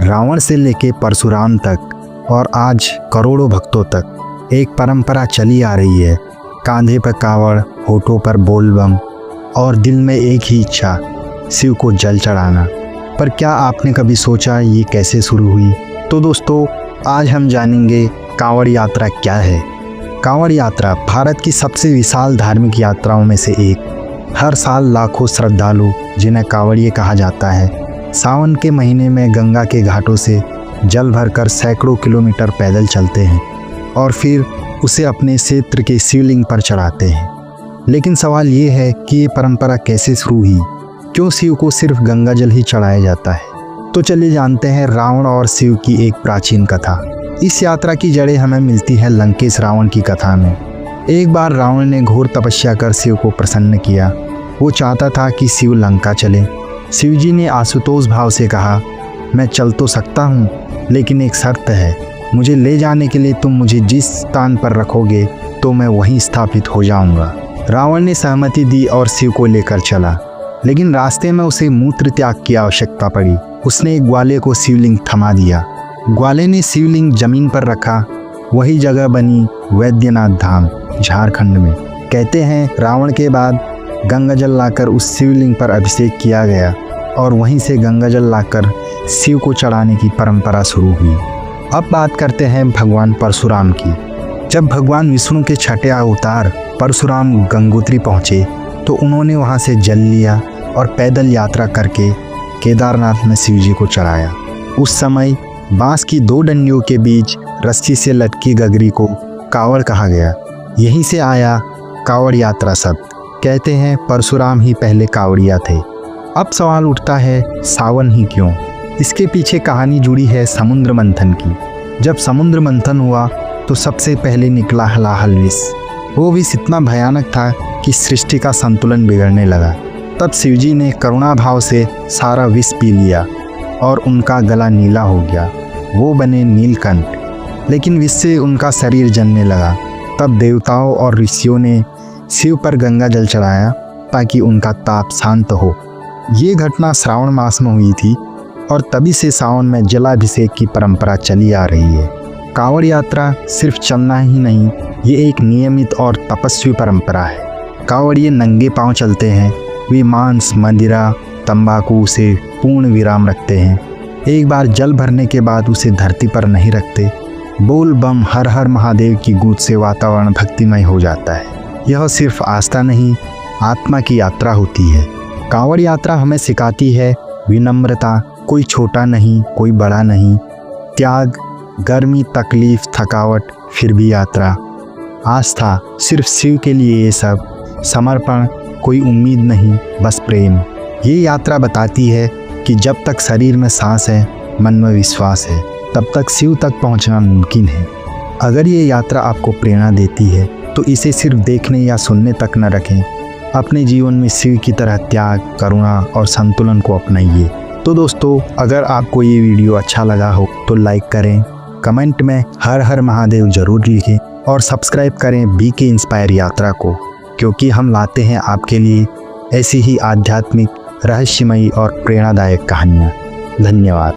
रावण से लेके परशुराम तक और आज करोड़ों भक्तों तक एक परंपरा चली आ रही है। कांधे पर कावड़, होठों पर बोलबम और दिल में एक ही इच्छा, शिव को जल चढ़ाना। पर क्या आपने कभी सोचा ये कैसे शुरू हुई? तो दोस्तों, आज हम जानेंगे कांवड़ यात्रा क्या है। कांवड़ यात्रा भारत की सबसे विशाल धार्मिक यात्राओं में से एक। हर साल लाखों श्रद्धालु, जिन्हें कांवड़िए कहा जाता है, सावन के महीने में गंगा के घाटों से जल भरकर सैकड़ों किलोमीटर पैदल चलते हैं और फिर उसे अपने क्षेत्र के शिवलिंग पर चढ़ाते हैं। लेकिन सवाल ये है कि ये परंपरा कैसे शुरू हुई? क्यों शिव को सिर्फ गंगा जल ही चढ़ाया जाता है? तो चलिए जानते हैं रावण और शिव की एक प्राचीन कथा। इस यात्रा की जड़ें हमें मिलती है लंकेश रावण की कथा में। एक बार रावण ने घोर तपस्या कर शिव को प्रसन्न किया। वो चाहता था कि शिव लंका चले। शिव जी ने आशुतोष भाव से कहा, मैं चल तो सकता हूँ, लेकिन एक शर्त है। मुझे ले जाने के लिए तुम मुझे जिस स्थान पर रखोगे तो मैं वहीं स्थापित हो जाऊँगा। रावण ने सहमति दी और शिव को लेकर चला। लेकिन रास्ते में उसे मूत्र त्याग की आवश्यकता पड़ी। उसने एक ग्वाले को शिवलिंग थमा दिया। ग्वाले ने शिवलिंग जमीन पर रखा। वही जगह बनी वैद्यनाथ धाम, झारखंड में। कहते हैं रावण के बाद गंगा जल लाकर उस शिवलिंग पर अभिषेक किया गया और वहीं से गंगा जल लाकर शिव को चढ़ाने की परंपरा शुरू हुई। अब बात करते हैं भगवान परशुराम की। जब भगवान विष्णु के छठे अवतार परशुराम गंगोत्री पहुँचे तो उन्होंने वहाँ से जल लिया और पैदल यात्रा करके केदारनाथ में शिव जी को चढ़ाया। उस समय बांस की दो डंडियों के बीच रस्सी से लटकी गगरी को कावड़ कहा गया। यहीं से आया कावड़ यात्रा शब्द। कहते हैं परशुराम ही पहले कावड़िया थे। अब सवाल उठता है, सावन ही क्यों? इसके पीछे कहानी जुड़ी है समुद्र मंथन की। जब समुद्र मंथन हुआ तो सबसे पहले निकला हलाहल विष। वो विष इतना भयानक था कि सृष्टि का संतुलन बिगड़ने लगा। तब शिवजी ने करुणा भाव से सारा विष पी लिया और उनका गला नीला हो गया। वो बने नीलकंठ। लेकिन विष से उनका शरीर जलने लगा। तब देवताओं और ऋषियों ने शिव पर गंगा जल चढ़ाया ताकि उनका ताप शांत हो। ये घटना श्रावण मास में हुई थी और तभी से सावन में जलाभिषेक की परंपरा चली आ रही है। कांवड़ यात्रा सिर्फ चलना ही नहीं, ये एक नियमित और तपस्वी परंपरा है। कांवड़िए नंगे पांव चलते हैं। वे मांस, मदिरा, तंबाकू से पूर्ण विराम रखते हैं। एक बार जल भरने के बाद उसे धरती पर नहीं रखते। बोल बम हर हर महादेव की गूंज से वातावरण भक्तिमय हो जाता है। यह सिर्फ आस्था नहीं, आत्मा की यात्रा होती है। कांवड़ यात्रा हमें सिखाती है विनम्रता। कोई छोटा नहीं, कोई बड़ा नहीं। त्याग, गर्मी, तकलीफ, थकावट, फिर भी यात्रा। आस्था, सिर्फ शिव के लिए ये सब। समर्पण, कोई उम्मीद नहीं, बस प्रेम। ये यात्रा बताती है कि जब तक शरीर में सांस है, मन में विश्वास है, तब तक शिव तक पहुंचना मुमकिन है। अगर ये यात्रा आपको प्रेरणा देती है तो इसे सिर्फ देखने या सुनने तक न रखें। अपने जीवन में शिव की तरह त्याग, करुणा और संतुलन को अपनाइए। तो दोस्तों, अगर आपको ये वीडियो अच्छा लगा हो तो लाइक करें, कमेंट में हर हर महादेव जरूर लिखें और सब्सक्राइब करें BK इंस्पायर यात्रा को, क्योंकि हम लाते हैं आपके लिए ऐसी ही आध्यात्मिक, रहस्यमयी और प्रेरणादायक कहानियाँ। धन्यवाद।